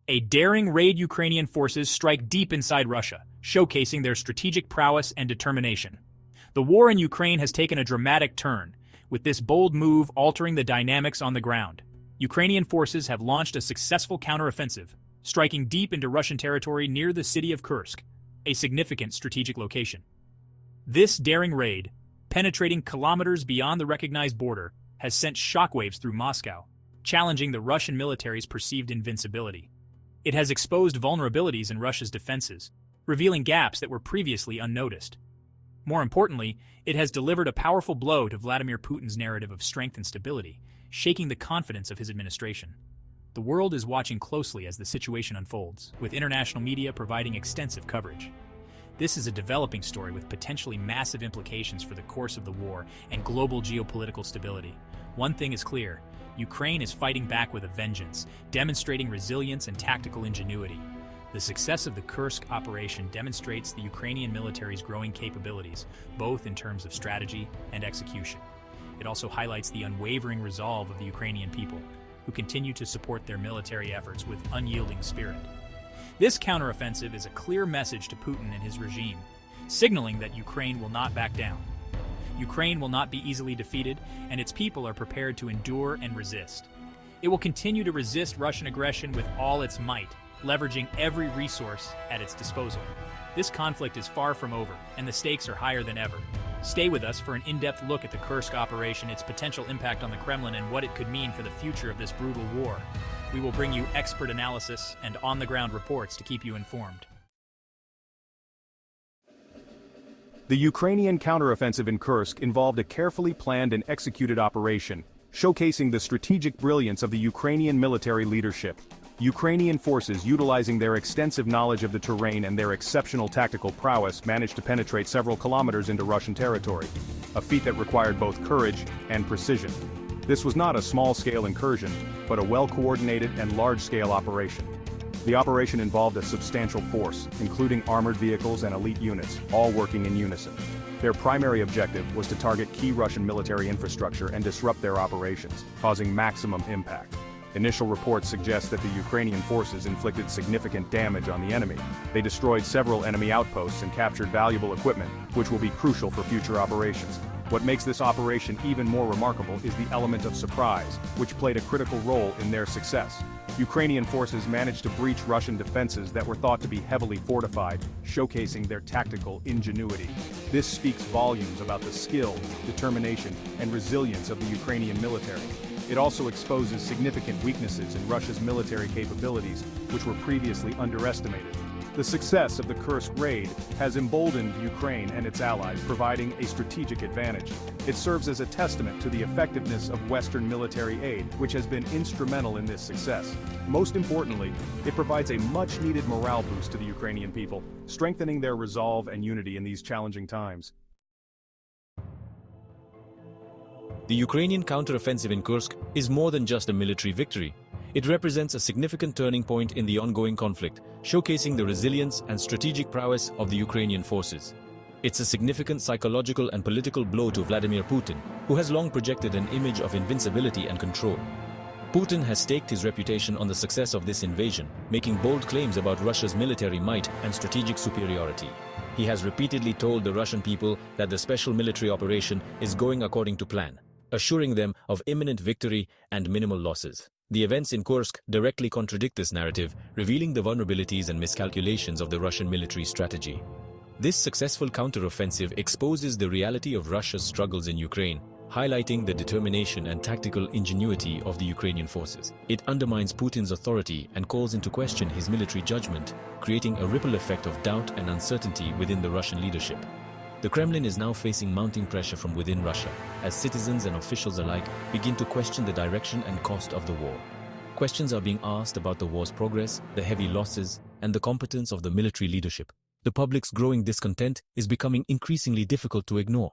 A daring raid Ukrainian forces strike deep inside Russia, showcasing their strategic prowess and determination. The war in Ukraine has taken a dramatic turn, with this bold move altering the dynamics on the ground. Ukrainian forces have launched a successful counteroffensive, striking deep into Russian territory near the city of Kursk, a significant strategic location. This daring raid, penetrating kilometers beyond the recognized border, has sent shockwaves through Moscow, challenging the Russian military's perceived invincibility. It has exposed vulnerabilities in Russia's defenses, revealing gaps that were previously unnoticed. More importantly, it has delivered a powerful blow to Vladimir Putin's narrative of strength and stability, shaking the confidence of his administration. The world is watching closely as the situation unfolds, with international media providing extensive coverage. This is a developing story with potentially massive implications for the course of the war and global geopolitical stability. One thing is clear: Ukraine is fighting back with a vengeance, demonstrating resilience and tactical ingenuity. The success of the Kursk operation demonstrates the Ukrainian military's growing capabilities, both in terms of strategy and execution. It also highlights the unwavering resolve of the Ukrainian people, who continue to support their military efforts with unyielding spirit. This counteroffensive is a clear message to Putin and his regime, signaling that Ukraine will not back down. Ukraine will not be easily defeated, and its people are prepared to endure and resist. It will continue to resist Russian aggression with all its might, leveraging every resource at its disposal. This conflict is far from over, and the stakes are higher than ever. Stay with us for an in-depth look at the Kursk operation, its potential impact on the Kremlin, and what it could mean for the future of this brutal war. We will bring you expert analysis and on-the-ground reports to keep you informed. The Ukrainian counteroffensive in Kursk involved a carefully planned and executed operation, showcasing the strategic brilliance of the Ukrainian military leadership. Ukrainian forces, utilizing their extensive knowledge of the terrain and their exceptional tactical prowess, managed to penetrate several kilometers into Russian territory, a feat that required both courage and precision. This was not a small-scale incursion, but a well-coordinated and large-scale operation. The operation involved a substantial force, including armored vehicles and elite units, all working in unison. Their primary objective was to target key Russian military infrastructure and disrupt their operations, causing maximum impact. Initial reports suggest that the Ukrainian forces inflicted significant damage on the enemy. They destroyed several enemy outposts and captured valuable equipment, which will be crucial for future operations. What makes this operation even more remarkable is the element of surprise, which played a critical role in their success. Ukrainian forces managed to breach Russian defenses that were thought to be heavily fortified, showcasing their tactical ingenuity. This speaks volumes about the skill, determination, and resilience of the Ukrainian military. It also exposes significant weaknesses in Russia's military capabilities, which were previously underestimated. The success of the Kursk raid has emboldened Ukraine and its allies, providing a strategic advantage. It serves as a testament to the effectiveness of Western military aid, which has been instrumental in this success. Most importantly, it provides a much-needed morale boost to the Ukrainian people, strengthening their resolve and unity in these challenging times. The Ukrainian counteroffensive in Kursk is more than just a military victory. It represents a significant turning point in the ongoing conflict, showcasing the resilience and strategic prowess of the Ukrainian forces. It's a significant psychological and political blow to Vladimir Putin, who has long projected an image of invincibility and control. Putin has staked his reputation on the success of this invasion, making bold claims about Russia's military might and strategic superiority. He has repeatedly told the Russian people that the special military operation is going according to plan, assuring them of imminent victory and minimal losses. The events in Kursk directly contradict this narrative, revealing the vulnerabilities and miscalculations of the Russian military strategy. This successful counteroffensive exposes the reality of Russia's struggles in Ukraine, highlighting the determination and tactical ingenuity of the Ukrainian forces. It undermines Putin's authority and calls into question his military judgment, creating a ripple effect of doubt and uncertainty within the Russian leadership. The Kremlin is now facing mounting pressure from within Russia, as citizens and officials alike begin to question the direction and cost of the war. Questions are being asked about the war's progress, the heavy losses, and the competence of the military leadership. The public's growing discontent is becoming increasingly difficult to ignore.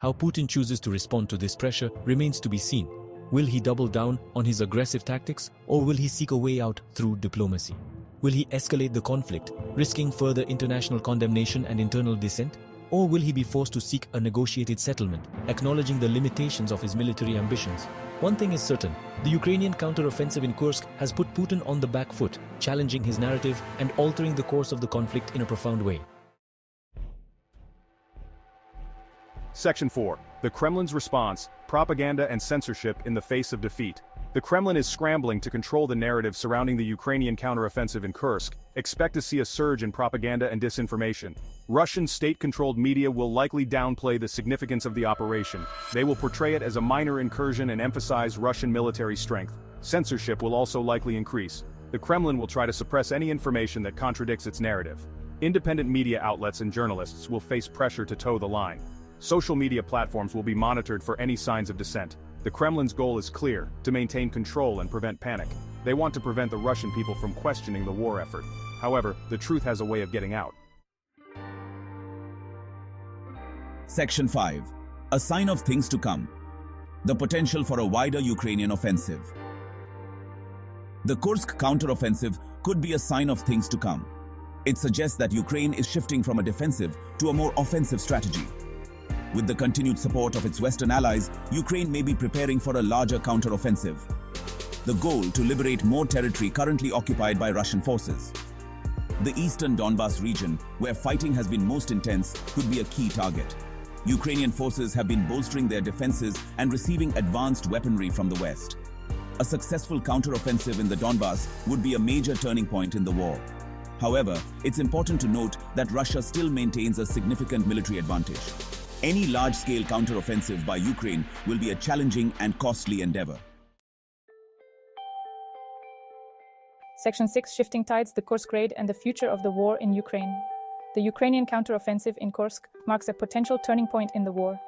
How Putin chooses to respond to this pressure remains to be seen. Will he double down on his aggressive tactics, or will he seek a way out through diplomacy? Will he escalate the conflict, risking further international condemnation and internal dissent? Or will he be forced to seek a negotiated settlement, acknowledging the limitations of his military ambitions? One thing is certain, the Ukrainian counteroffensive in Kursk has put Putin on the back foot, challenging his narrative and altering the course of the conflict in a profound way. Section 4. The Kremlin's response, propaganda and censorship in the face of defeat. The Kremlin is scrambling to control the narrative surrounding the Ukrainian counteroffensive in Kursk. Expect to see a surge in propaganda and disinformation. Russian state-controlled media will likely downplay the significance of the operation. They will portray it as a minor incursion and emphasize Russian military strength. Censorship will also likely increase. The Kremlin will try to suppress any information that contradicts its narrative. Independent media outlets and journalists will face pressure to toe the line. Social media platforms will be monitored for any signs of dissent. The Kremlin's goal is clear, to maintain control and prevent panic. They want to prevent the Russian people from questioning the war effort. However, the truth has a way of getting out. Section 5. A sign of things to come. The potential for a wider Ukrainian offensive. The Kursk counteroffensive could be a sign of things to come. It suggests that Ukraine is shifting from a defensive to a more offensive strategy. With the continued support of its Western allies, Ukraine may be preparing for a larger counteroffensive. The goal to liberate more territory currently occupied by Russian forces. The eastern Donbas region, where fighting has been most intense, could be a key target. Ukrainian forces have been bolstering their defenses and receiving advanced weaponry from the West. A successful counteroffensive in the Donbas would be a major turning point in the war. However, it's important to note that Russia still maintains a significant military advantage. Any large-scale counteroffensive by Ukraine will be a challenging and costly endeavor. Section 6. Shifting tides, the Kursk raid and the future of the war in Ukraine. The Ukrainian counteroffensive in Kursk marks a potential turning point in the war.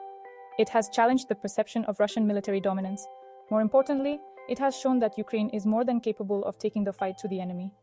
It has challenged the perception of Russian military dominance. More importantly, it has shown that Ukraine is more than capable of taking the fight to the enemy.